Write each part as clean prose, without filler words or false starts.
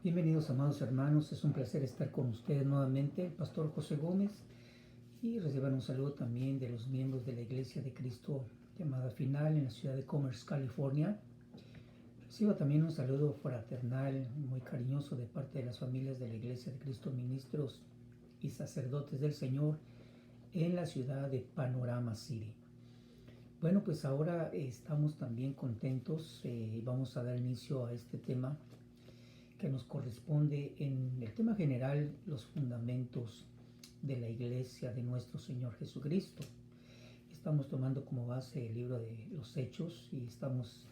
Bienvenidos, amados hermanos, es un placer estar con ustedes nuevamente, el pastor José Gómez, y reciban un saludo también de los miembros de la Iglesia de Cristo llamada Final en la ciudad de Commerce, California. Reciba también un saludo fraternal muy cariñoso de parte de las familias de la Iglesia de Cristo, ministros y sacerdotes del Señor en la ciudad de Panorama City. Bueno, pues ahora estamos también contentos y vamos a dar inicio a este tema que nos corresponde en el tema general, los fundamentos de la Iglesia de nuestro Señor Jesucristo. Estamos tomando como base el libro de los Hechos y estamos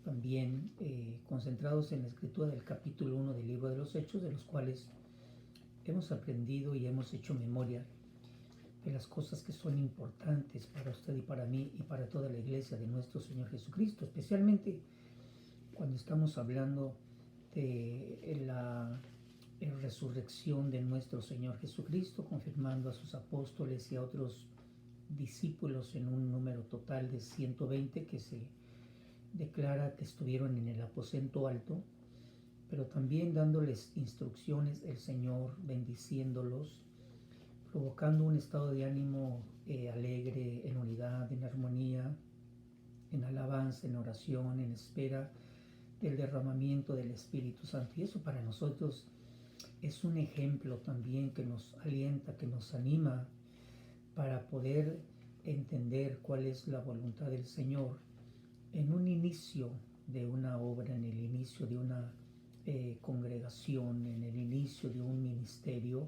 también concentrados en la escritura del capítulo 1 del libro de los Hechos, de los cuales hemos aprendido y hemos hecho memoria de las cosas que son importantes para usted y para mí y para toda la Iglesia de nuestro Señor Jesucristo, especialmente cuando estamos hablando de la resurrección de nuestro Señor Jesucristo, confirmando a sus apóstoles y a otros discípulos en un número total de 120 que se declara que estuvieron en el aposento alto, pero también dándoles instrucciones el Señor, bendiciéndolos, provocando un estado de ánimo alegre, en unidad, en armonía, en alabanza, en oración, en espera del derramamiento del Espíritu Santo. Y eso para nosotros es un ejemplo también que nos alienta, que nos anima para poder entender cuál es la voluntad del Señor en un inicio de una obra, en el inicio de una congregación, en el inicio de un ministerio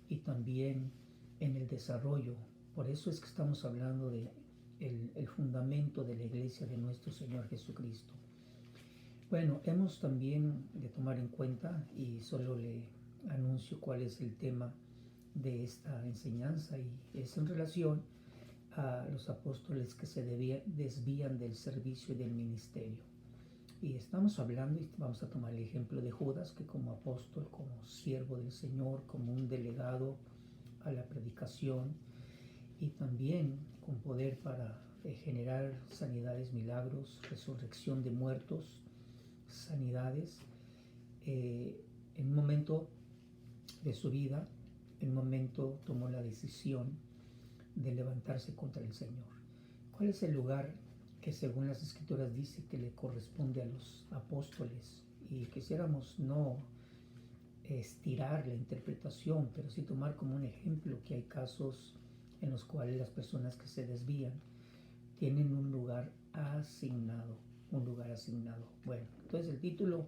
y también en el desarrollo. Por eso es que estamos hablando de el fundamento de la Iglesia de nuestro Señor Jesucristo. Bueno, hemos también de tomar en cuenta, y solo le anuncio cuál es el tema de esta enseñanza, y es en relación a los apóstoles que se desvían del servicio y del ministerio. Y estamos hablando, y vamos a tomar el ejemplo de Judas, que como apóstol, como siervo del Señor, como un delegado a la predicación y también con poder para generar sanidades, milagros, resurrección de muertos, sanidades, en un momento de su vida, en un momento tomó la decisión de levantarse contra el Señor. ¿Cuál es el lugar que según las Escrituras dice que le corresponde a los apóstoles? Y quisiéramos no estirar la interpretación, pero sí tomar como un ejemplo que hay casos en los cuales las personas que se desvían tienen un lugar asignado. Bueno, entonces el título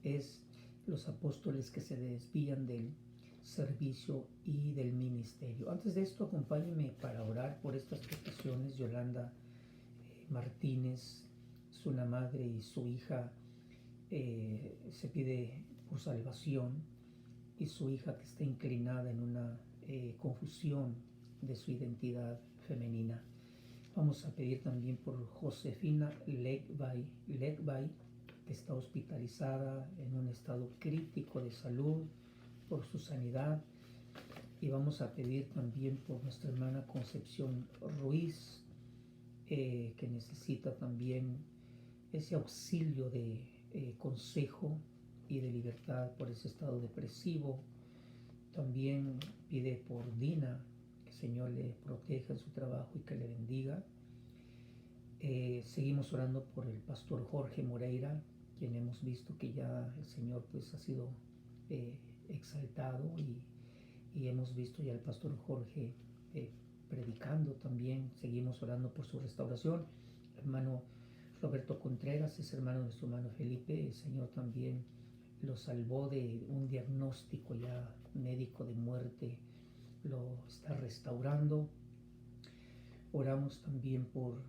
es Los apóstoles que se desvían del servicio y del ministerio. Antes de esto, acompáñenme para orar por estas peticiones. Yolanda Martínez, su madre y su hija se pide por salvación, y su hija que está inclinada en una confusión de su identidad femenina. Vamos a pedir también por Josefina Legbay, que está hospitalizada en un estado crítico de salud, por su sanidad. Y vamos a pedir también por nuestra hermana Concepción Ruiz, que necesita también ese auxilio de consejo y de libertad por ese estado depresivo. También pide por Dina, que el Señor le proteja en su trabajo y que le bendiga. Seguimos orando por el pastor Jorge Moreira, quien hemos visto que ya el Señor pues ha sido exaltado, y hemos visto ya al pastor Jorge predicando también. Seguimos orando por su restauración. Hermano Roberto Contreras es hermano de nuestro hermano Felipe. El Señor también lo salvó de un diagnóstico ya médico de muerte, lo está restaurando. Oramos también por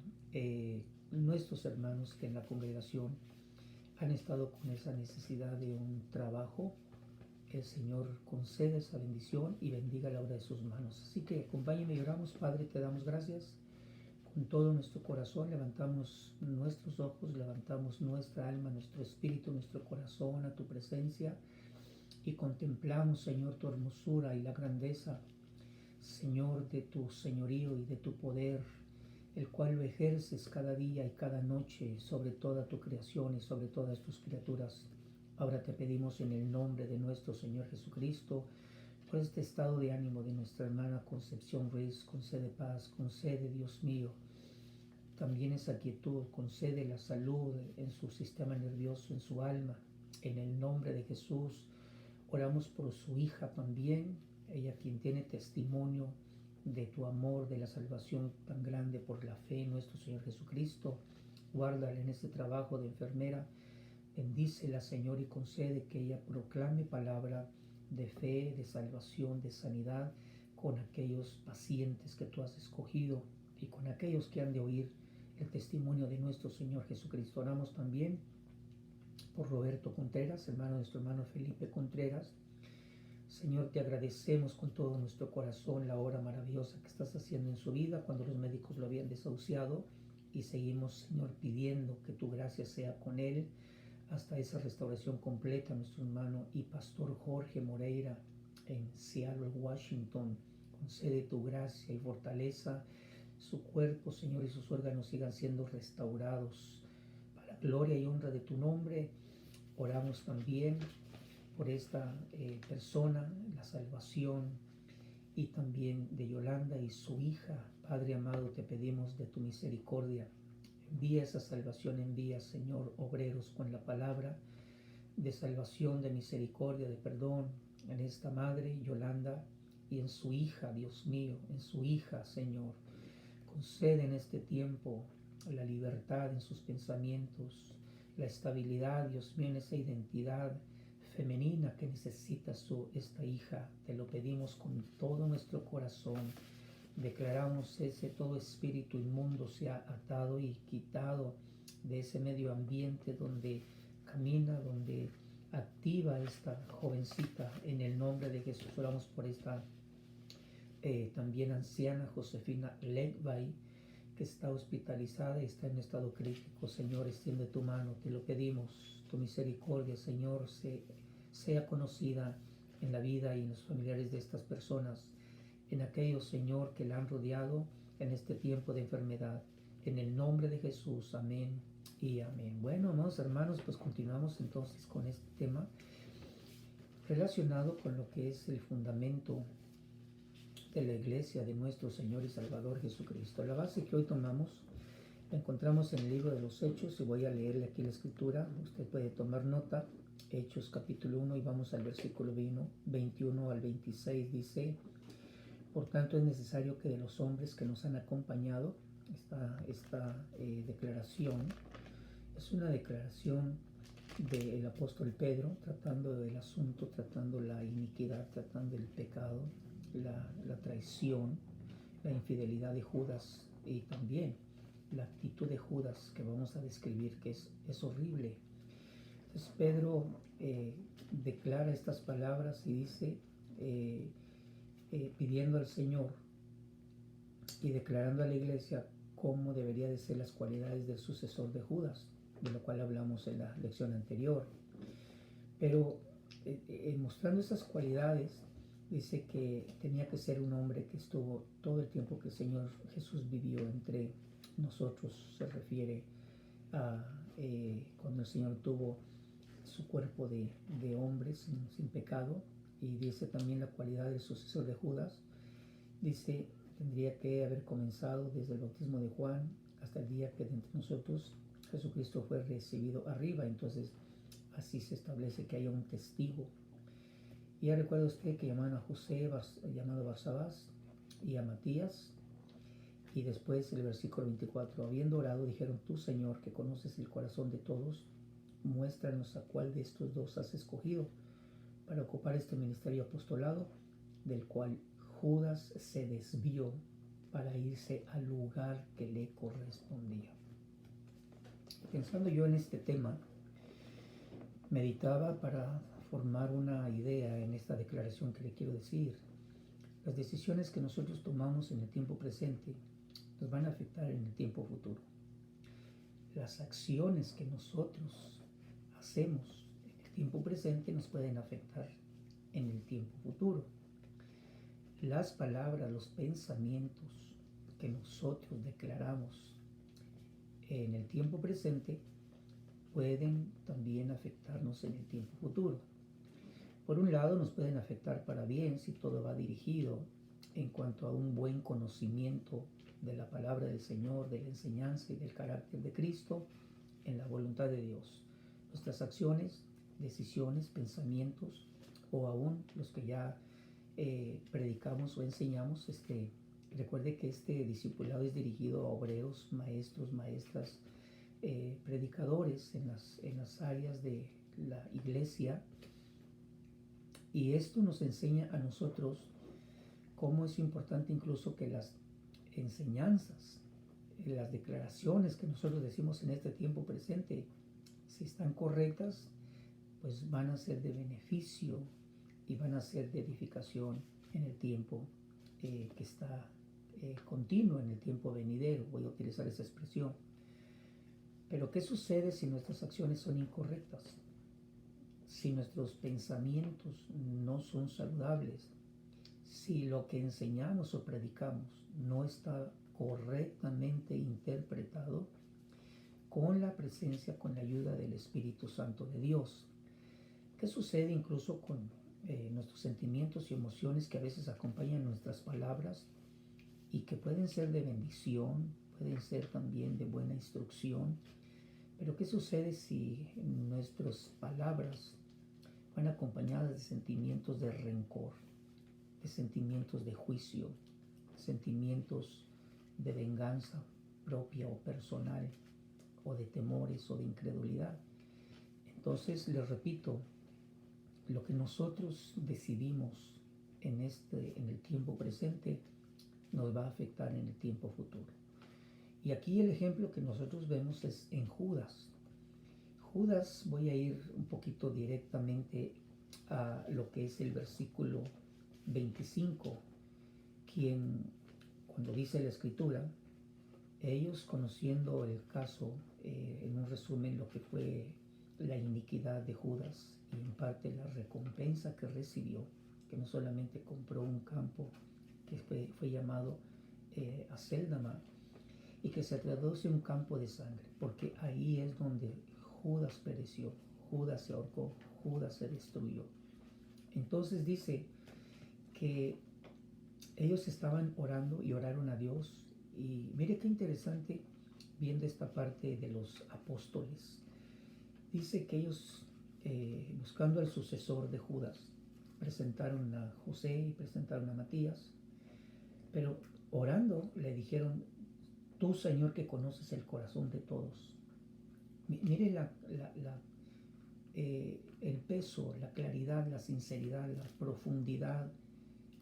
nuestros hermanos que en la congregación han estado con esa necesidad de un trabajo. El Señor concede esa bendición y bendiga la obra de sus manos. Así que acompáñenme y oramos. Padre, te damos gracias. Con todo nuestro corazón levantamos nuestros ojos, levantamos nuestra alma, nuestro espíritu, nuestro corazón a tu presencia, y contemplamos, Señor, tu hermosura y la grandeza, Señor, de tu señorío y de tu poder, el cual lo ejerces cada día y cada noche sobre toda tu creación y sobre todas tus criaturas. Ahora te pedimos en el nombre de nuestro Señor Jesucristo, por este estado de ánimo de nuestra hermana Concepción Ruiz, concede paz, concede, Dios mío, también esa quietud, concede la salud en su sistema nervioso, en su alma. En el nombre de Jesús, oramos por su hija también, ella quien tiene testimonio de tu amor, de la salvación tan grande por la fe en nuestro Señor Jesucristo. Guárdala en este trabajo de enfermera. Bendícela, Señor, y concede que ella proclame palabra de fe, de salvación, de sanidad con aquellos pacientes que tú has escogido y con aquellos que han de oír el testimonio de nuestro Señor Jesucristo. Oramos también por Roberto Contreras, hermano de nuestro hermano Felipe Contreras. Señor, te agradecemos con todo nuestro corazón la obra maravillosa que estás haciendo en su vida cuando los médicos lo habían desahuciado, y seguimos, Señor, pidiendo que tu gracia sea con él hasta esa restauración completa. Nuestro hermano y pastor Jorge Moreira en Seattle, Washington, concede tu gracia y fortaleza. Su cuerpo, Señor, y sus órganos sigan siendo restaurados para gloria y honra de tu nombre. Oramos también por esta persona, la salvación, y también de Yolanda y su hija. Padre amado, te pedimos de tu misericordia. Envía esa salvación, envía, Señor, obreros con la palabra de salvación, de misericordia, de perdón en esta madre, Yolanda, y en su hija, Dios mío, en su hija, Señor. Concede en este tiempo la libertad en sus pensamientos, la estabilidad, Dios mío, en esa identidad femenina que necesita esta hija. Te lo pedimos con todo nuestro corazón. Declaramos todo espíritu inmundo sea atado y quitado de ese medio ambiente donde camina, donde activa esta jovencita. En el nombre de Jesús oramos por esta también anciana Josefina Legbay, que está hospitalizada y está en estado crítico. Señor, extiende tu mano, te lo pedimos. Tu misericordia, Señor, sea conocida en la vida y en los familiares de estas personas, en aquellos, Señor, que la han rodeado en este tiempo de enfermedad. En el nombre de Jesús, amén y amén. Bueno, amados hermanos, pues continuamos entonces con este tema relacionado con lo que es el fundamento de la iglesia de nuestro Señor y Salvador Jesucristo. La base que hoy tomamos la encontramos en el libro de los Hechos, y voy a leerle aquí la escritura. Usted puede tomar nota. Hechos capítulo 1, y vamos al versículo 21 al 26. Dice: por tanto es necesario que de los hombres que nos han acompañado, esta declaración es una declaración del apóstol Pedro, tratando del asunto, tratando la iniquidad, tratando el pecado, la traición, la infidelidad de Judas, y también la actitud de Judas que vamos a describir, que es horrible. Entonces Pedro declara estas palabras y dice, pidiendo al Señor y declarando a la iglesia cómo debería de ser las cualidades del sucesor de Judas, de lo cual hablamos en la lección anterior. Pero mostrando esas cualidades, dice que tenía que ser un hombre que estuvo todo el tiempo que el Señor Jesús vivió entre nosotros. Se refiere a cuando el Señor tuvo su cuerpo de hombre sin pecado. Y dice también la cualidad del sucesor de Judas. Dice, tendría que haber comenzado desde el bautismo de Juan hasta el día que de entre nosotros Jesucristo fue recibido arriba. Entonces así se establece que haya un testigo. Y ya recuerda usted que llamaron a José, llamado Barsabás, y a Matías. Y después el versículo 24, habiendo orado, dijeron: tú, Señor, que conoces el corazón de todos, muéstranos a cuál de estos dos has escogido para ocupar este ministerio apostolado, del cual Judas se desvió para irse al lugar que le correspondía. Pensando yo en este tema, meditaba para formar una idea en esta declaración que le quiero decir. Las decisiones que nosotros tomamos en el tiempo presente nos van a afectar en el tiempo futuro. Las acciones que nosotros hacemos en el tiempo presente nos pueden afectar en el tiempo futuro. Las palabras, los pensamientos que nosotros declaramos en el tiempo presente pueden también afectarnos enfrentaremos en el tiempo futuro. Por un lado, nos pueden afectar para bien si todo va dirigido en cuanto a un buen conocimiento de la palabra del Señor, de la enseñanza y del carácter de Cristo en la voluntad de Dios. Nuestras acciones, decisiones, pensamientos o aún los que ya predicamos o enseñamos, recuerde que este discipulado es dirigido a obreros, maestros, maestras, predicadores en las áreas de la iglesia, y esto nos enseña a nosotros cómo es importante incluso que las enseñanzas, las declaraciones que nosotros decimos en este tiempo presente, si están correctas, pues van a ser de beneficio y van a ser de edificación en el tiempo que está continuo, en el tiempo venidero. Voy a utilizar esa expresión. Pero ¿qué sucede si nuestras acciones son incorrectas? Si nuestros pensamientos no son saludables, si lo que enseñamos o predicamos no está correctamente interpretado con la presencia, con la ayuda del Espíritu Santo de Dios. ¿Qué sucede incluso con nuestros sentimientos y emociones que a veces acompañan nuestras palabras y que pueden ser de bendición, pueden ser también de buena instrucción? Pero ¿qué sucede si nuestras palabras van acompañadas de sentimientos de rencor, de sentimientos de juicio, sentimientos de venganza propia o personal, o de temores o de incredulidad? Entonces, les repito, lo que nosotros decidimos en el tiempo presente nos va a afectar en el tiempo futuro. Y aquí el ejemplo que nosotros vemos es en Judas. Judas, voy a ir un poquito directamente a lo que es el versículo 25, quien, cuando dice la Escritura, ellos conociendo el caso, en un resumen, lo que fue la iniquidad de Judas y en parte la recompensa que recibió, que no solamente compró un campo que fue llamado Acéldama, y que se traduce un campo de sangre, porque ahí es donde Judas pereció, Judas se ahorcó, Judas se destruyó. Entonces dice que ellos estaban orando y oraron a Dios, y mire qué interesante viendo esta parte de los apóstoles. Dice que ellos, buscando al sucesor de Judas, presentaron a José y presentaron a Matías, pero orando le dijeron: tú, Señor, que conoces el corazón de todos. Mire el peso, la claridad, la sinceridad, la profundidad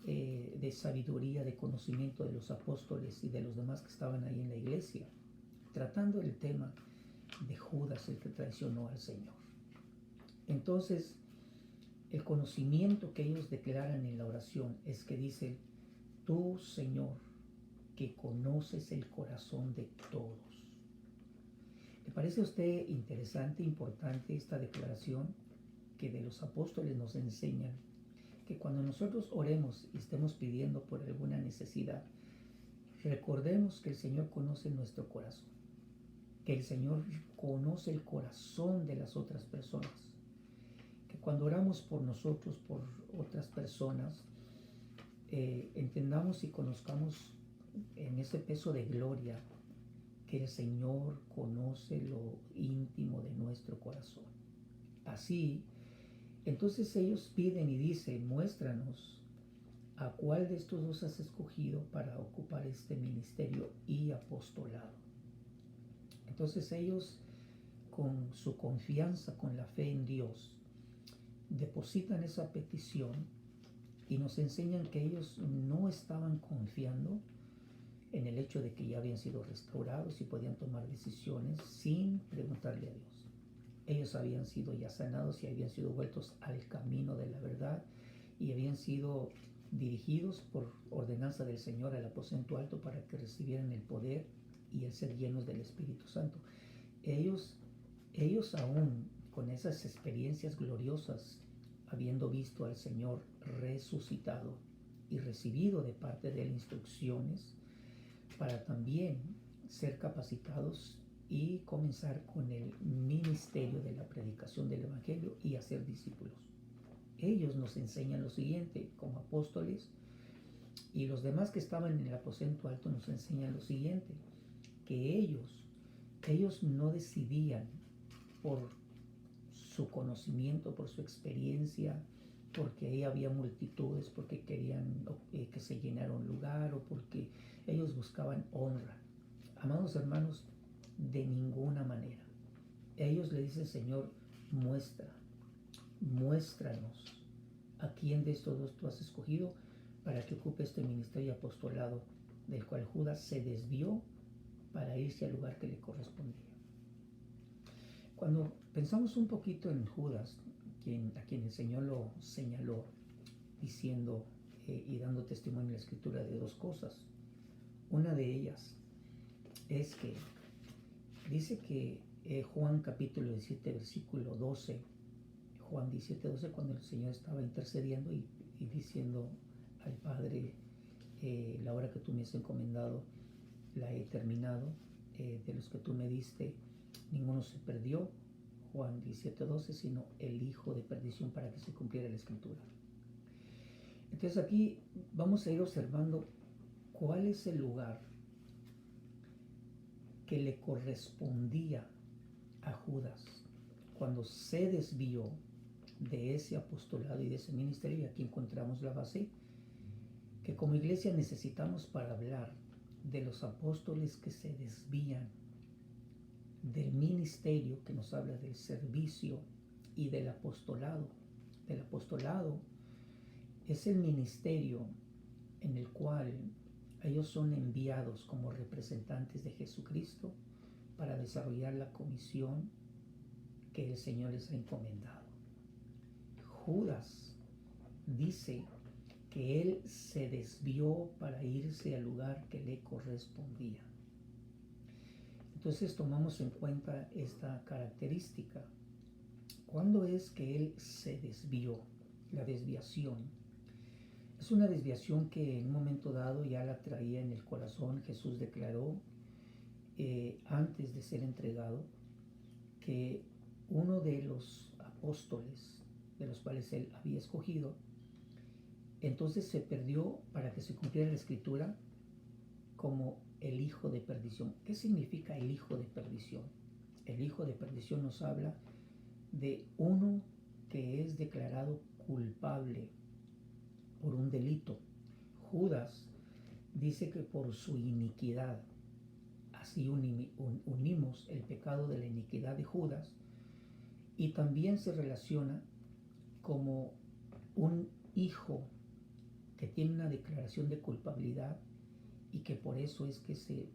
de sabiduría, de conocimiento de los apóstoles y de los demás que estaban ahí en la iglesia, tratando el tema de Judas, el que traicionó al Señor. Entonces, el conocimiento que ellos declaran en la oración es que dicen: tú, Señor, que conoces el corazón de todos. ¿Le parece a usted interesante, importante esta declaración que de los apóstoles nos enseñan que cuando nosotros oremos y estemos pidiendo por alguna necesidad, recordemos que el Señor conoce nuestro corazón, que el Señor conoce el corazón de las otras personas, que cuando oramos por nosotros, por otras personas, entendamos y conozcamos en ese peso de gloria que el Señor conoce lo íntimo de nuestro corazón. Así, entonces ellos piden y dicen: muéstranos a cuál de estos dos has escogido para ocupar este ministerio y apostolado. Entonces ellos, con su confianza, con la fe en Dios, depositan esa petición y nos enseñan que ellos no estaban confiando en el hecho de que ya habían sido restaurados y podían tomar decisiones sin preguntarle a Dios. Ellos habían sido ya sanados y habían sido vueltos al camino de la verdad y habían sido dirigidos por ordenanza del Señor al aposento alto para que recibieran el poder y el ser llenos del Espíritu Santo. Ellos aún con esas experiencias gloriosas, habiendo visto al Señor resucitado y recibido de parte de él instrucciones para también ser capacitados y comenzar con el ministerio de la predicación del Evangelio y hacer discípulos. Ellos nos enseñan lo siguiente como apóstoles, y los demás que estaban en el aposento alto nos enseñan lo siguiente, que ellos no decidían por su conocimiento, por su experiencia, porque ahí había multitudes, porque querían que se llenara un lugar o porque ellos buscaban honra. Amados hermanos, de ninguna manera. Ellos le dicen, Señor, muéstranos a quién de estos dos tú has escogido para que ocupe este ministerio y apostolado del cual Judas se desvió para irse al lugar que le correspondía. Cuando pensamos un poquito en Judas, a quien el Señor lo señaló, diciendo y dando testimonio en la Escritura de dos cosas. Una de ellas es que dice que Juan capítulo 17, versículo 12, Juan 17, 12, cuando el Señor estaba intercediendo y diciendo al Padre, la hora que tú me has encomendado, la he terminado, de los que tú me diste, ninguno se perdió, Juan 17, 12, sino el hijo de perdición para que se cumpliera la Escritura. Entonces aquí vamos a ir observando cuál es el lugar que le correspondía a Judas cuando se desvió de ese apostolado y de ese ministerio. Y aquí encontramos la base que como iglesia necesitamos para hablar de los apóstoles que se desvían del ministerio, que nos habla del servicio y del apostolado. Del apostolado es el ministerio en el cual ellos son enviados como representantes de Jesucristo para desarrollar la comisión que el Señor les ha encomendado. Judas dice que él se desvió para irse al lugar que le correspondía. Entonces tomamos en cuenta esta característica. ¿Cuándo es que él se desvió? La desviación es una desviación que en un momento dado ya la traía en el corazón. Jesús declaró antes de ser entregado que uno de los apóstoles de los cuales él había escogido, entonces se perdió para que se cumpliera la Escritura como el hijo de perdición. ¿Qué significa el hijo de perdición? El hijo de perdición nos habla de uno que es declarado culpable por un delito. Judas dice que por su iniquidad, así unimos el pecado de la iniquidad de Judas, y también se relaciona como un hijo que tiene una declaración de culpabilidad y que por eso es que se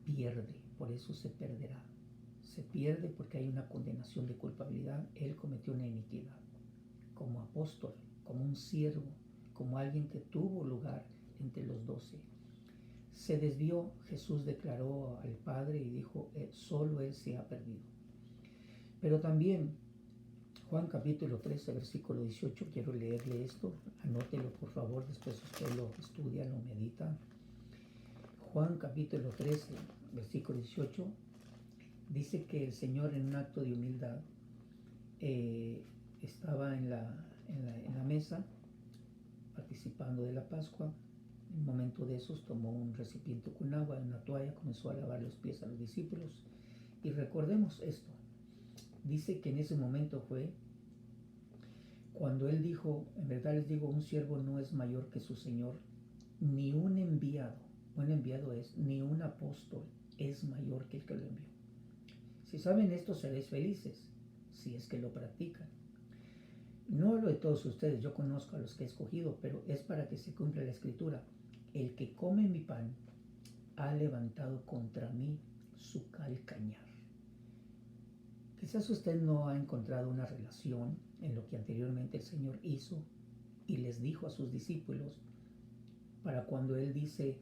pierde, por eso se perderá. Se pierde porque hay una condenación de culpabilidad. Él cometió una iniquidad como apóstol, como un siervo, como alguien que tuvo lugar entre los 12. Se desvió. Jesús declaró al Padre y dijo, solo él se ha perdido. Pero también Juan capítulo 13, versículo 18, quiero leerle esto, anótelo por favor, después usted lo estudia, lo medita. Juan capítulo 13, versículo 18, dice que el Señor en un acto de humildad estaba en la mesa participando de la Pascua. En un momento de esos tomó un recipiente con agua, una toalla, comenzó a lavar los pies a los discípulos. Y recordemos esto, dice que en ese momento fue cuando él dijo, en verdad les digo, un siervo no es mayor que su Señor, ni un enviado ni un apóstol es mayor que el que lo envió. Si saben esto, seréis felices, si es que lo practican. No hablo de todos ustedes, yo conozco a los que he escogido, pero es para que se cumpla la Escritura. El que come mi pan ha levantado contra mí su calcañar. Quizás usted no ha encontrado una relación en lo que anteriormente el Señor hizo y les dijo a sus discípulos para cuando Él dice,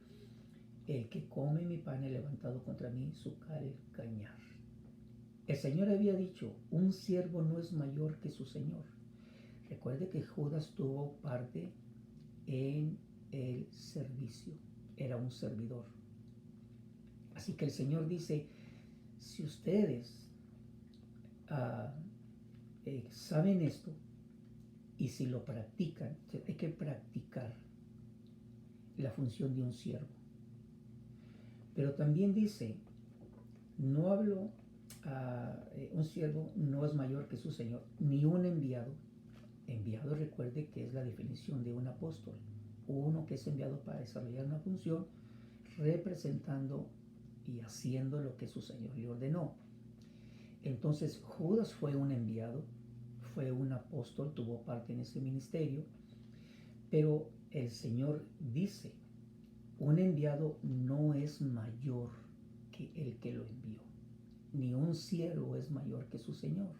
el que come mi pan ha levantado contra mí su calcañar. El Señor había dicho, un siervo no es mayor que su Señor. Recuerde que Judas tuvo parte en el servicio, era un servidor. Así que el Señor dice, Si ustedes saben esto y si lo practican, hay que practicar la función de un siervo. Pero también dice, no hablo un siervo no es mayor que su señor, ni un enviado. Enviado, recuerde que es la definición de un apóstol, uno que es enviado para desarrollar una función, representando y haciendo lo que su señor le ordenó. Entonces Judas fue un enviado, fue un apóstol, tuvo parte en ese ministerio, pero el Señor dice, un enviado no es mayor que el que lo envió, ni un siervo es mayor que su Señor.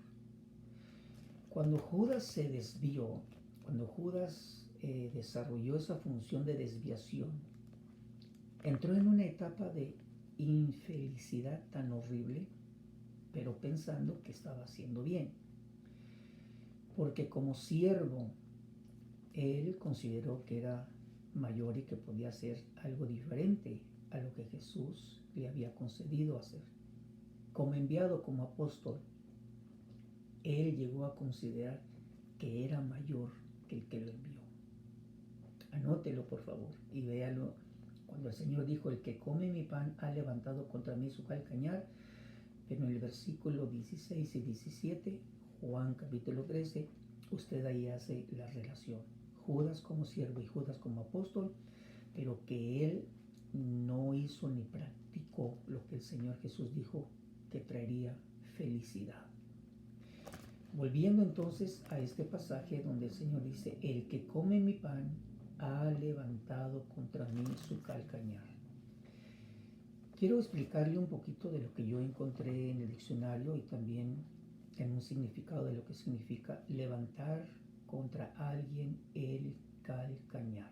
Cuando Judas se desvió, cuando Judas desarrolló esa función de desviación, entró en una etapa de infelicidad tan horrible, pero pensando que estaba haciendo bien. Porque como siervo, él consideró que era mayor y que podía hacer algo diferente a lo que Jesús le había concedido hacer. Como enviado, como apóstol, él llegó a considerar que era mayor que el que lo envió. Anótelo, por favor, y véalo. Cuando el Señor dijo, el que come mi pan ha levantado contra mí su calcañar, pero en el versículo 16 y 17, Juan capítulo 13, usted ahí hace la relación. Judas como siervo y Judas como apóstol, pero que él no hizo ni practicó lo que el Señor Jesús dijo que traería felicidad. Volviendo entonces a este pasaje donde el Señor dice, el que come mi pan ha levantado contra mí su calcañar. Quiero explicarle un poquito de lo que yo encontré en el diccionario y también en un significado de lo que significa levantar contra alguien el calcañar.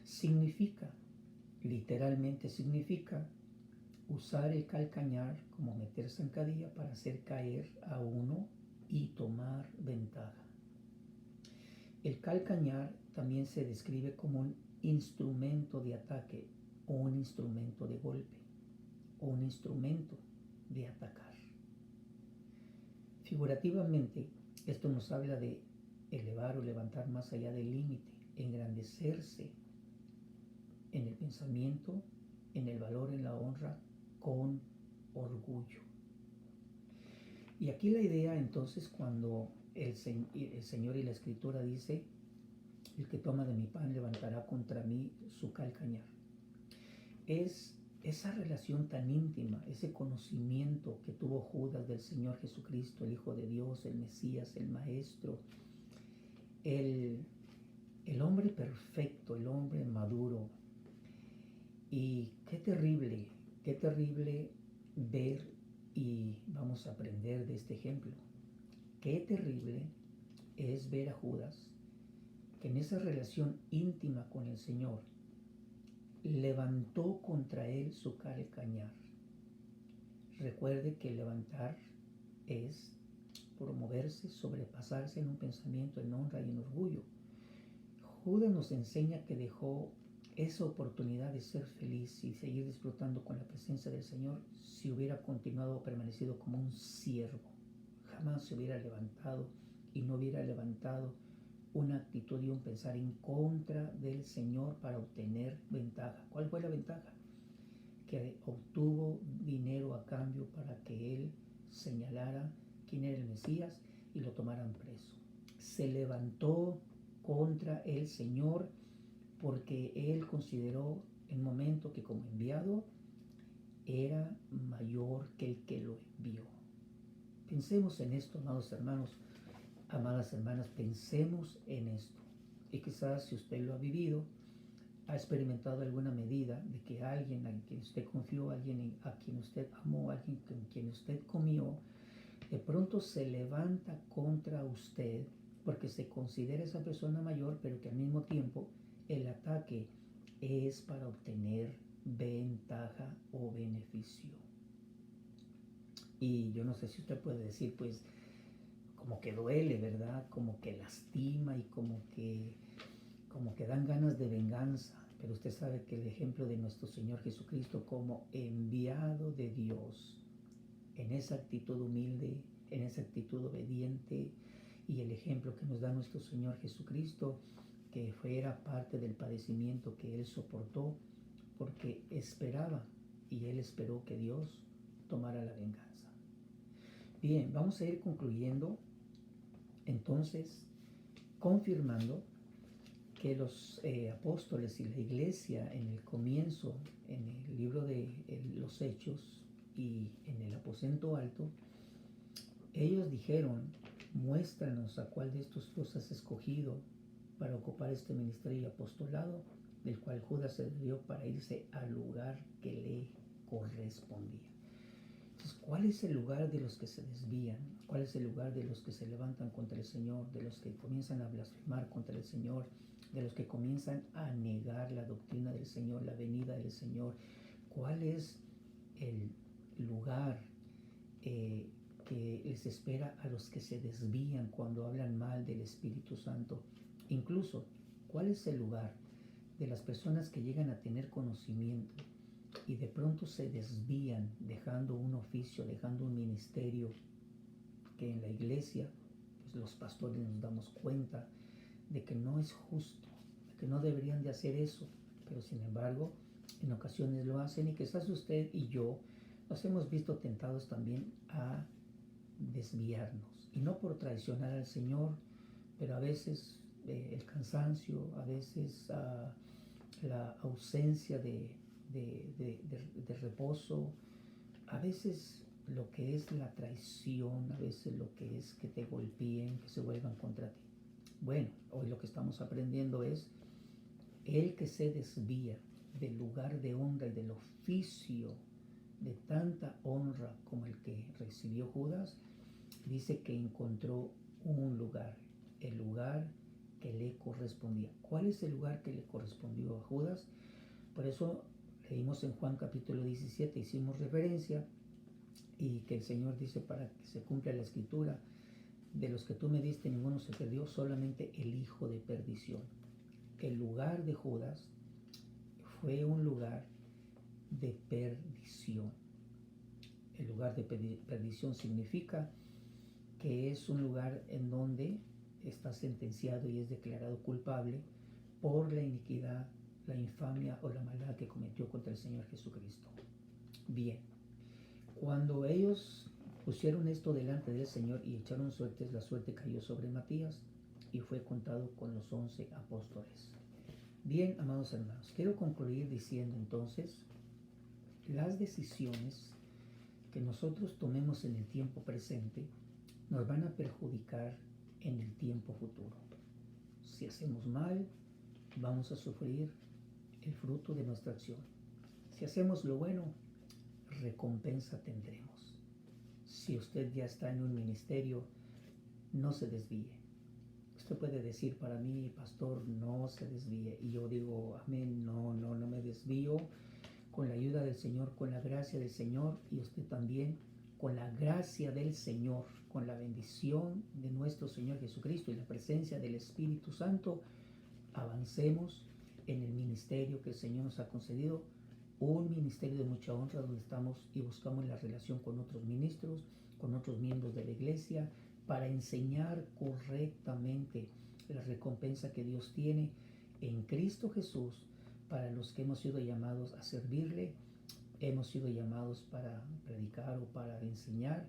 Significa, literalmente significa, usar el calcañar como meter zancadilla para hacer caer a uno y tomar ventaja. El calcañar también se describe como un instrumento de ataque o un instrumento de golpe o un instrumento de atacar. Figurativamente, esto nos habla de elevar o levantar más allá del límite, engrandecerse en el pensamiento, en el valor, en la honra, con orgullo. Y aquí la idea entonces cuando el Señor y la Escritura dice, el que toma de mi pan levantará contra mí su calcañar. Es esa relación tan íntima, ese conocimiento que tuvo Judas del Señor Jesucristo, el Hijo de Dios, el Mesías, el Maestro, el hombre perfecto, el hombre maduro. Y qué terrible ver y vamos a aprender de este ejemplo. Qué terrible es ver a Judas que en esa relación íntima con el Señor levantó contra él su calcañar. Recuerde que levantar es promoverse, sobrepasarse en un pensamiento, en honra y en orgullo. Judas nos enseña que dejó esa oportunidad de ser feliz y seguir disfrutando con la presencia del Señor si hubiera continuado o permanecido como un siervo. Jamás se hubiera levantado y no hubiera levantado una actitud y un pensar en contra del Señor para obtener ventaja. ¿Cuál fue la ventaja? Que obtuvo dinero a cambio para que él señalara quién era el Mesías y lo tomaran preso. Se levantó contra el Señor porque él consideró en momento que como enviado era mayor que el que lo envió. Pensemos en esto, amados hermanos, amadas hermanas, pensemos en esto. Y quizás si usted lo ha vivido, ha experimentado alguna medida de que alguien a quien usted confió, alguien a quien usted amó, alguien con quien usted comió, de pronto se levanta contra usted porque se considera esa persona mayor, pero que al mismo tiempo el ataque es para obtener ventaja o beneficio. Y yo no sé si usted puede decir, pues, como que duele, ¿verdad? Como que lastima y como que dan ganas de venganza. pero usted sabe que el ejemplo de nuestro Señor Jesucristo como enviado de Dios, en esa actitud humilde, en esa actitud obediente, y el ejemplo que nos da nuestro Señor Jesucristo, que era parte del padecimiento que Él soportó, porque esperaba, y Él esperó que Dios tomara la venganza. Bien, vamos a ir concluyendo, entonces, confirmando que los apóstoles y la iglesia en el comienzo, en el libro de los Hechos y en el aposento alto, ellos dijeron: muéstranos a cuál de estos tú has escogido para ocupar este ministerio y apostolado, del cual Judas se desvió para irse al lugar que le correspondía. Entonces, ¿cuál es el lugar de los que se desvían? ¿Cuál es el lugar de los que se levantan contra el Señor, de los que comienzan a blasfemar contra el Señor, de los que comienzan a negar la doctrina del Señor, la venida del Señor? ¿Cuál es el lugar que les espera a los que se desvían cuando hablan mal del Espíritu Santo? Incluso, ¿cuál es el lugar de las personas que llegan a tener conocimiento y de pronto se desvían, dejando un oficio, dejando un ministerio que en la iglesia, pues los pastores nos damos cuenta de que no es justo, de que no deberían de hacer eso, pero sin embargo en ocasiones lo hacen, y quizás usted y yo nos hemos visto tentados también a desviarnos, y no por traicionar al Señor, pero a veces el cansancio, a veces la ausencia de reposo, a veces lo que es la traición, a veces lo que es que te golpeen, que se vuelvan contra ti. Bueno, hoy lo que estamos aprendiendo es: el que se desvía del lugar de honra y del oficio de tanta honra como el que recibió Judas, dice que encontró un lugar, el lugar que le correspondía. ¿Cuál es el lugar que le correspondió a Judas? Por eso leímos en Juan capítulo 17, hicimos referencia, y que el Señor dice, para que se cumpla la escritura: de los que tú me diste ninguno se perdió, solamente el hijo de perdición. El lugar de Judas fue un lugar de perdición. El lugar de perdición significa que es un lugar en donde está sentenciado y es declarado culpable por la iniquidad, la infamia o la maldad que cometió contra el Señor Jesucristo. Bien, cuando ellos pusieron esto delante del Señor y echaron suertes, la suerte cayó sobre Matías y fue contado con los 11 apóstoles. Bien, amados hermanos, quiero concluir diciendo entonces: las decisiones que nosotros tomemos en el tiempo presente nos van a perjudicar en el tiempo futuro. Si hacemos mal, vamos a sufrir el fruto de nuestra acción. Si hacemos lo bueno, recompensa tendremos. Si usted ya está en un ministerio, no se desvíe. Usted puede decir para mí: pastor, no se desvíe. Y yo digo: amén, no me desvío. Con la ayuda del Señor, con la gracia del Señor, y usted también, con la gracia del Señor, con la bendición de nuestro Señor Jesucristo y la presencia del Espíritu Santo, avancemos en el ministerio que el Señor nos ha concedido, un ministerio de mucha honra, donde estamos y buscamos la relación con otros ministros, con otros miembros de la iglesia, para enseñar correctamente la recompensa que Dios tiene en Cristo Jesús para los que hemos sido llamados a servirle, hemos sido llamados para predicar o para enseñar.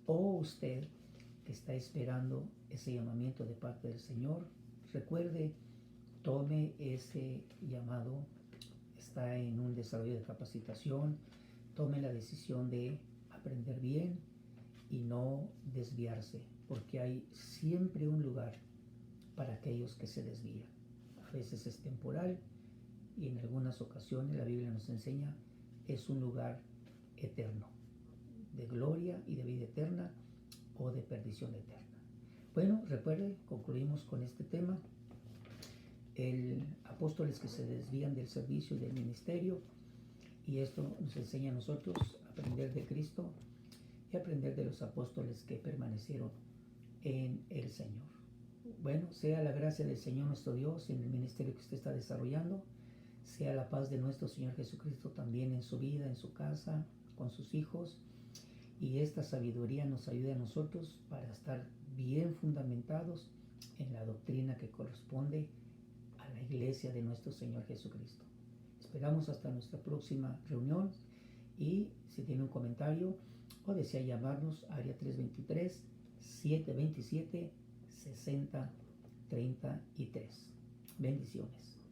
O usted que está esperando ese llamamiento de parte del Señor, recuerde, tome ese llamado. Está en un desarrollo de capacitación, tome la decisión de aprender bien y no desviarse, porque hay siempre un lugar para aquellos que se desvían. A veces es temporal, y en algunas ocasiones la Biblia nos enseña es un lugar eterno, de gloria y de vida eterna, o de perdición eterna. Bueno, recuerde, concluimos con este tema: apóstoles que se desvían del servicio y del ministerio, y esto nos enseña a nosotros a aprender de Cristo y aprender de los apóstoles que permanecieron en el Señor. Bueno, sea la gracia del Señor nuestro Dios en el ministerio que usted está desarrollando, Sea la paz de nuestro Señor Jesucristo también en su vida, en su casa, con sus hijos. Y esta sabiduría nos ayude a nosotros para estar bien fundamentados en la doctrina que corresponde a la iglesia de nuestro Señor Jesucristo. Esperamos hasta nuestra próxima reunión y si tiene un comentario o desea llamarnos, área 323-727-6033. Bendiciones.